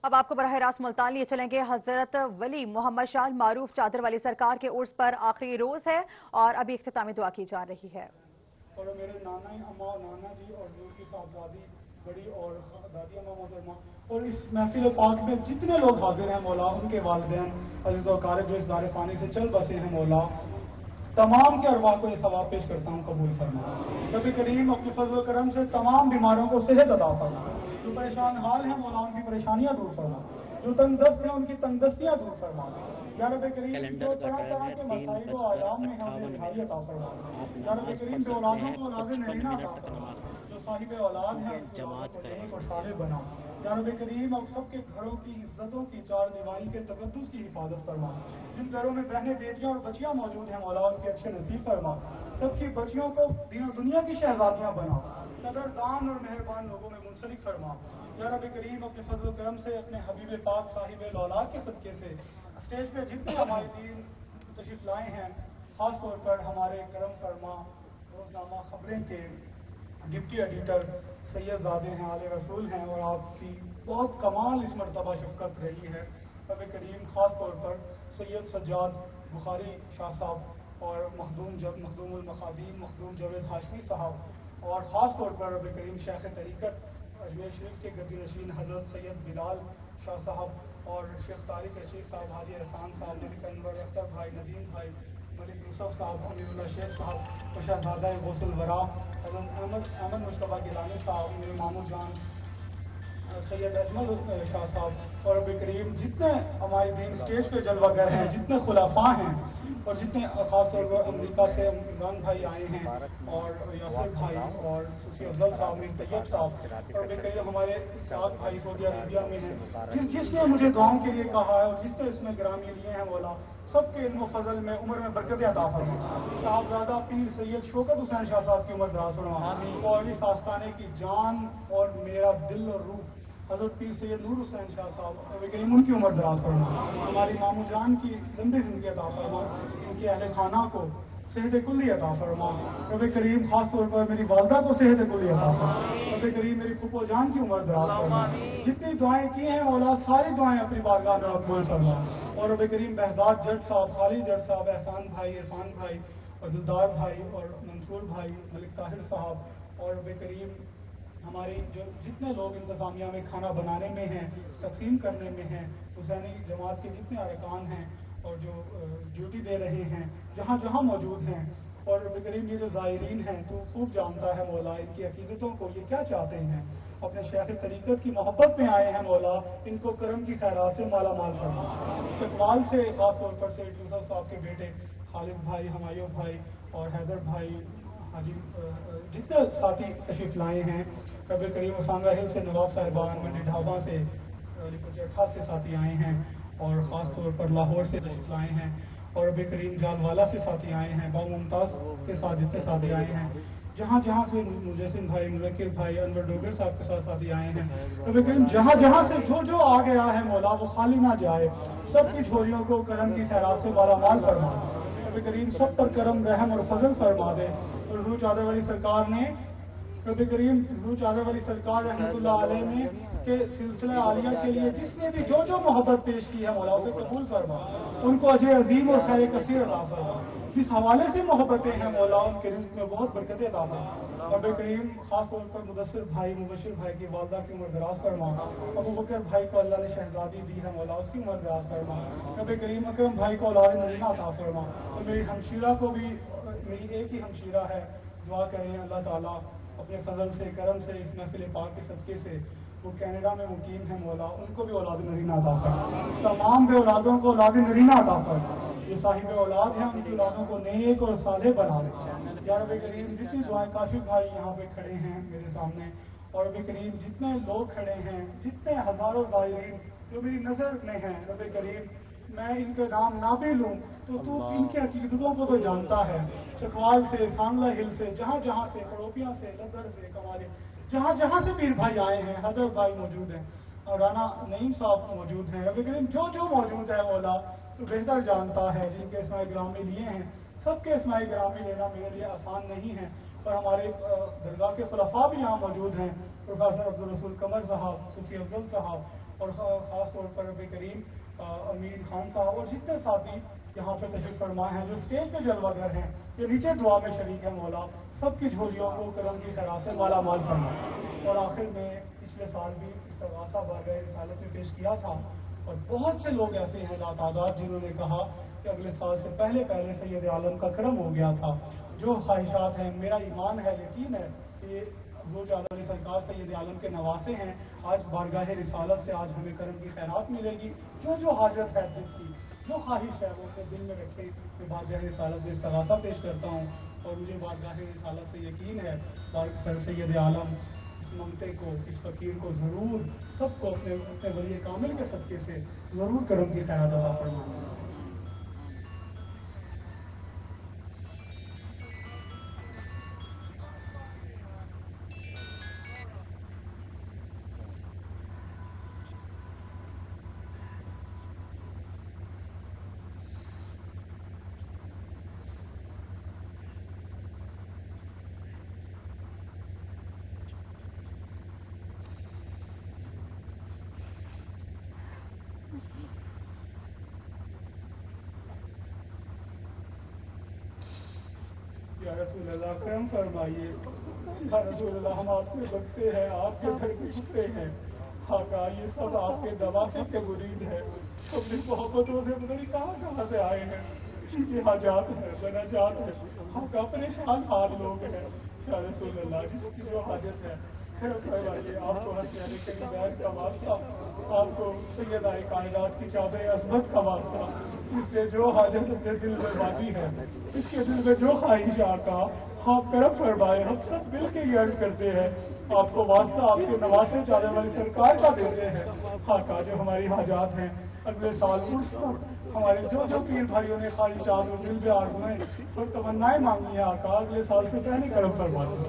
अब आपको बराह रास्त मुल्तान लिए चलेंगे। हजरत वली मोहम्मद शाह मारूफ चादर वाली सरकार के उर्स पर आखिरी रोज है और अभी इख्तितामी दुआ की जा रही है। और मेरे नाना अम्मा नाना जी और की साहबजादी बड़ी और दादी अम्मा मोहतरमा और इस महफिल पाक में जितने लोग हाजिर हैं मौला, उनके वालिदैन अज़ीज़ व अक़ारिब जो इस दारे पानी से चल बसे हैं मौला, तमाम के अरवाह को ये सवाब पेश करता हूँ, कबूल फरमा। नबी करीम अपने फज़ल करम से तमाम बीमारों को सेहत अता फरमा। जो परेशान हाल हैं मौला, उनकी परेशानियां दूर फरमा। जो तंगदस्त हैं उनकी तंगदस्तियां दूर फरमा। या रब करीम जो तरह तरह के मसाइल व आयाम में हैं उन्हें रिहाई अता फरमा। या रब करीम जो औलादों को औलाद नरीना अता फरमा। जो साहिब औलाद हैं उनकी औलादों को नेक और सालेह बना। या रब करीम अब सबके घरों की इज्जतों की चार दीवारी के तकद्दुस की हिफाजत फरमा। जिन घरों में बहनें बेटियां और बच्चियां मौजूद हैं मौला, उनके अच्छे नसीब फरमा। सबकी बच्चियों को दीन दुनिया की शहजादियां बना। कदरदान और मेहरबान लोगों में मुंसलिक फरमा। या रब करीम अपने फजल करम से अपने हबीब पाक साहिब औलाद के सदके से स्टेज पे जितने हमारे दीन तशरीफ लाए हैं, खास तौर पर हमारे करम फरमा रोजनामा खबरें के डिप्टी एडिटर सैयदजादे हैं, आले रसूल हैं और आपकी बहुत कमाल इस मरतबा शफकत रही है। रब करीम खास तौर पर सैयद सज्जाद बुखारी शाह साहब और मखदूमुल मखादीम मखदूम जावेद हाशमी साहब और ख़ास तौर पर रब करीम शेख तरीक़त अजमेर शरीफ के गद्दी नशीन हज़रत सैयद बिलाल शाह साहब और शेख तारिक रशीद साहब, हाजी एहसान साहब, मलिक अनवर अख्तर भाई, नदीम भाई, मलिक यूसुफ साहब, अमीरुल्लाह शेख साहब और शहजादा गौसुल वरा हज़रत अहमद मुश्तबा गिलानी साहब, मेरे मामू जान सैयद अजमल शाह साहब और रब करीम जितने हमारे दिन स्टेज पे जलवागर हैं, जितने खुलाफा हैं और जितने खास तौर पर अमरीका से इमरान भाई आए हैं और यासिर भाई और सूफी अफजल साहब मीर तैयब साहब और कई हमारे साथ भाई सऊदी अरेबिया में हैं, जिसने मुझे दुआओं के लिए कहा है और जिसने इसमें ग्रामी लिए हैं मौला, सबके इल्म फजल में उम्र में बरकत अता फरमा। साहबजादा पीर सैयद शौकत हुसैन शाह साहब की उम्र दराज फरमा और इस आस्थाने की जान और मेरा दिल और रूह हजरत पीर सैयद नूर हुसैन शाह साहब रब करीम उनकी उम्र दराज फरमा। हमारी मामू जान की लंबी जिंदगी अता फरमा, इनके अहले खाना को सेहत कुल्ली अता फरमा। रब करीम खास तौर पर मेरी वालदा को सेहत कुल्ली अता फरमा। रब करीम मेरी फुप्पो जान की उम्र दराज फरमा। जितनी दुआएं की हैं औलाद सारी दुआएं अपनी बारगाह में कबूल फरमा। और रब करीम बहजाद जट साहब, खालिद जट साहब, एहसान भाई, इरफान भाई और दिलदार भाई और मंसूर भाई, मलिक ताहिर साहब और रब करीम हमारे जो जितने लोग इंतजामिया में खाना बनाने में हैं, तकसीम करने में हैं, हुसैनी जमात के जितने अरकान हैं और जो ड्यूटी दे रहे हैं, जहाँ जहाँ मौजूद हैं और रब करीम ये जो ज़ायरीन हैं, तो खूब जानता है मौला इनकी अकीदतों को, ये क्या चाहते हैं। अपने शेख तरीक़त की मोहब्बत में आए हैं मौला, इनको करम की खैरात से माला माल करना। चकवाल से खास तौर पर सैयद यूसुफ साहब के बेटे खालिद भाई, हमायूं भाई और हैदर भाई, हाजी जितने साथी तशरीफ लाए हैं, रब करीम उसांगा हिल से नवाब साहिबान, मंडी ढाबा से जेठा से साथी आए हैं और ख़ास तौर पर लाहौर से तशरीफ लाए हैं और रब करीम जालवाला से साथी आए हैं, बाबू मुमताज़ के साथ जितने साथी आए हैं, जहाँ जहाँ से मुजस्सिम भाई, मुज़क्किर भाई, अनवर डोगर साहब के साथ साथी आए हैं, रब करीम जहाँ जहाँ से जो जो आ गया है मौला वो खाली ना जाए, सबकी झोलियों को करम की खैरात से मालामाल फरमा। रब करीम सब पर करम रहम और फजल फरमा दे। और हुजूर चादर वाली सरकार ने रब करीम हुजूर चादर वाली सरकार रहमतुल्लाह अलैह ने के सिलसिला आलिया के लिए जिसने भी जो जो मोहब्बत पेश की है मौला उसे कबूल फरमा, उनको अजर अजीम और खैर कसीर अता फरमा। जिस हवाले से मोहब्बतें हैं मौला उनके रिज़्क़ में बहुत बरकतें अता फरमा। रब करीम खास तौर पर मुदस्सिर भाई, मुबशिर भाई की वालदा की उम्र दराज फरमा। अबू बकर भाई को अल्लाह ने शहजादी दी है मौला, उसकी उम्र दराज फरमा। रब करीम अकरम भाई को औलाद नरीना अता फरमा। और मेरी हमशीरा को भी, मेरी एक ही हमशीरा है, दुआ करें अल्लाह ताला अपने फजल से करम से इस महफिल पाक के सदके से वो कनाडा में मुकीम है मौला, उनको भी औलाद नरीना अता फरमा। तमाम बे औलादों को औलाद नरीना अता फरमा। जो साहिब औलाद हैं उनकी औलादों को नेक और साले बना दे। या रब करीम जितनी दुआएं काशिफ भाई यहाँ पे खड़े हैं मेरे सामने और रब करीम जितने लोग खड़े हैं, जितने हजारों ज़ायरीन जो मेरी नज़र में हैं, रब करीम मैं इनके नाम ना भी लूँ तो तू इनकी अकीदतों को तो जानता है। चकवाल से, सांगला हिल से, जहाँ जहाँ से, पड़ोपिया से, लदर से, कमारे, जहाँ जहाँ से पीर भाई आए हैं, हजर भाई मौजूद हैं और राना नईम साहब मौजूद हैं, रब करीम जो जो मौजूद है मौला तो बेहतर जानता है। जिनके इसमाई ग्रामी लिए हैं, सबके इसमाई ग्रामी लेना मेरे लिए आसान नहीं है। और हमारे दरगाह के खुलफा भी यहाँ मौजूद हैं, प्रोफेसर अब्दुल रसूल कमर साहब, सूफी अफजल साहब اور خاص طور پر رب کریم امین خان صاحب اور جتنے ساتھی یہاں پہ تشریف فرما ہیں، جو اسٹیج پہ جلوہ گر ہیں، جو نیچے دعا میں شریک ہے، مولا سب کی جھولیوں کو کرم کی خیرات سے مالا مال فرما۔ اور آخر میں پچھلے سال بھی استغاثہ بارگاہ رسالت میں پیش کیا تھا، اور بہت سے لوگ ایسے ہیں لاتعداد جنہوں نے کہا کہ اگلے سال سے پہلے سید عالم کا کرم ہو گیا تھا۔ جو خواہشات ہیں، میرا ایمان ہے، یقین ہے کہ وہ چادر علی سرکار سید عالم کے نواسے ہیں، آج بارگاہ رسالت سے آج ہمیں کرم کی خیرات ملے گی۔ جو حاجت ہے دل کی، جو خواہش ہے، وہ اپنے دل میں رکھیں۔ میں بارگاہ رسالت میں استغاثہ پیش کرتا ہوں، اور مجھے بارگاہ رسالت سے یقین ہے سر سید عالم اس ممتے کو، اس فقیر کو ضرور سب کو اپنے ولی کامل کے صدقے سے ضرور کرم کی خیرات عطا فرمائیں گے۔ یا رسول اللہ کرم فرمائیے، یا رسول اللہ ہم آپ سے بچتے ہیں، آپ کے گھر کے چھپتے ہیں، آقا یہ سب آپ کے نواسے کے مرید ہیں، اپنی محبتوں سے پتہ نہیں کہاں سے آئے ہیں، ان کی حاجات ہے، مناجات ہے، آقا پریشان حال لوگ ہیں، یا رسول اللہ جس کی جو حاجت ہے کرم فرمائیے، آپ کو ہر کے بیت کا واسطہ، آپ کو سیدہ کائنات کی چادر عظمت کا واسطہ، اس سے جو حاجت اپنے دل میں باقی ہے، اس کے دل میں جو خواہش آقا آپ کرم فرمائے، ہم سب مل کے یہ عرض کرتے ہیں، آپ کو واسطہ آپ کے نواسے چادر والی سرکار کا دیتے ہیں، آقا جو ہماری حاجات ہیں اگلے سال عرس پر ہمارے جو پیر بھائیوں نے خواہشات اور دل میں آرزوئیں اور تمنائیں مانگی ہیں، آقا اگلے سال سے پہلے کرم فرما دیں۔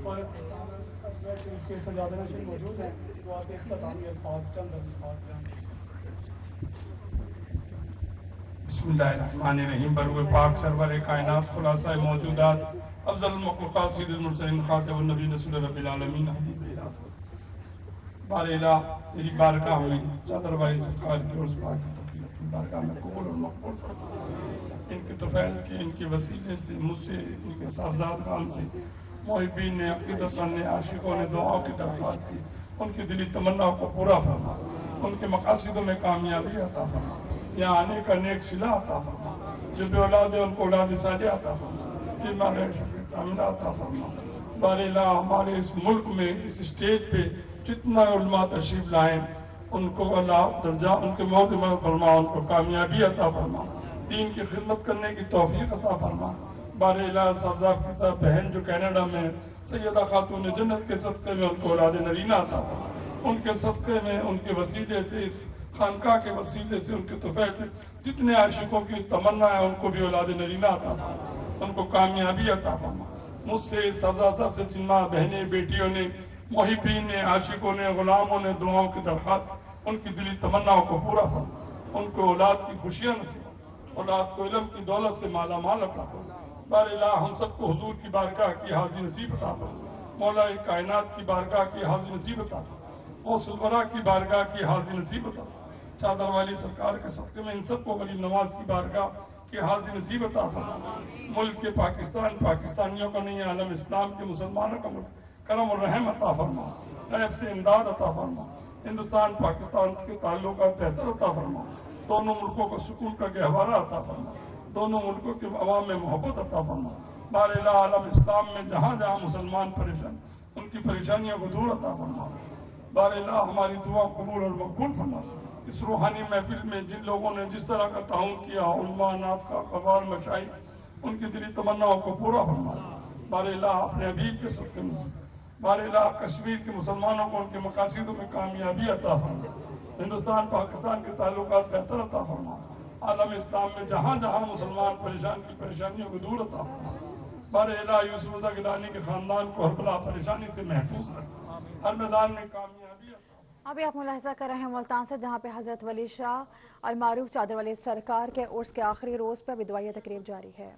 اور اس کے سجادہ نشین موجود ہیں، جو آپ اختتامی الفاظ چند الفاظ جان۔ بسم اللہ الرحمن الرحیم۔ بروئے پاک سرور کائنات خلاصہ موجودات افضل المخلوقات سید المرسلین خاتم النبی رسول رب العالمین حبیب الہ، بار الہ تیری بارگاہ میں چادر والی سرکار کی عرس پاک کی تقریب کی بارگاہ میں قبول اور مقبول فرما۔ ان کے طفیل کے، ان کے وسیلے سے، مجھ سے، ان کے صاحبزادگان سے، محبین نے، عقیدت مند نے، عاشقوں نے دعاؤں کی درخواست کی، ان کی دلی تمناؤں کو پورا فرما، ان کے مقاصدوں میں کامیابی عطا فرما، یہاں آنے کا نیک صلہ عطا فرما، جو بے اولاد ہے ان کو اولاد صالحہ عطا فرما، ایمان کاملہ عطا فرما۔ بار الہ ہمارے اس ملک میں اس اسٹیج پہ جتنا علماء تشریف لائیں ان کو اللہ درجہ، ان کے موت میں فرما، ان کو کامیابی عطا فرما، دین کی خدمت کرنے کی توفیق عطا فرما۔ بار الہ صاحب کی صاحب بہن جو کینیڈا میں سیدہ خاتون جنت کے صدقے میں ان کو اولاد نرینہ عطا فرما، ان کے صدقے میں، ان کے وسیلے سے، اس خانقاہ کے وسیلے سے، ان کے طفیل سے جتنے عاشقوں کی تمنا ہے ان کو بھی اولاد نرینہ عطا فرما، ان کو کامیابی عطا فرما۔ مجھ سے صاحب سے جن ماں بہنیں، بیٹیوں نے، محبین نے، عاشقوں نے، غلاموں نے دعاؤں کی درخواست، ان کی دلی تمناؤں کو پورا فرما، ان کو اولاد کی خوشیاں نصیب، اولاد کو علم کی دولت سے مالا مال عطا فرما۔ بار الہ ہم سب کو حضور کی بارگاہ کی حاضری نصیب عطا فرما، مولا کائنات کی بارگاہ کی حاضری نصیب عطا فرما، غوث الورا کی بارگاہ کی حاضری نصیب عطا فرما، چادر والی سرکار کے صدقے میں ان سب کو غریب نواز کی بارگاہ کی حاضری نصیب عطا فرما۔ ملک کے پاکستان، پاکستانیوں کا نہیں، عالم اسلام کے مسلمانوں کا ملک کرم اور رحم عطا فرما، غیب سے امداد عطا فرما، ہندوستان پاکستان کے تعلقات بہتر عطا فرما، دونوں ملکوں کو سکون کا گہوارہ عطا فرما، دونوں ملکوں کے عوام میں محبت عطا فرما۔ بار الہ عالم اسلام میں جہاں جہاں مسلمان پریشان، ان کی پریشانیوں کو دور عطا فرما۔ بار الہ ہماری دعا قبول اور مقبول فرما۔ اس روحانی محفل میں جن لوگوں نے جس طرح کا تعاون کیا، علماء، ناطقہ، قوار، مشائخ، ان کی دلی تمناؤں کو پورا فرما۔ بار الہ اپنے حبیب کے صدقے میں، بار الہ کشمیر کے مسلمانوں کو ان کے مقاصدوں میں کامیابی عطا فرما، ہندوستان پاکستان کے تعلقات بہتر عطا فرما، عالم اسلام میں جہاں جہاں مسلمان پریشان کی پریشانیوں کو دور عطا فرما۔ بار الہ یوسف رضا گیلانی کے خاندان کو ہر بلا پریشانی سے محفوظ رکھ، ہر میدان میں کامیابی عطا فرما۔ ابھی آپ ملاحظہ کر رہے ہیں ملتان سے، جہاں پہ حضرت ولی شاہ المعروف چادر والی سرکار کے عرس کے آخری روز پر بھی دعائیہ تقریب جاری ہے۔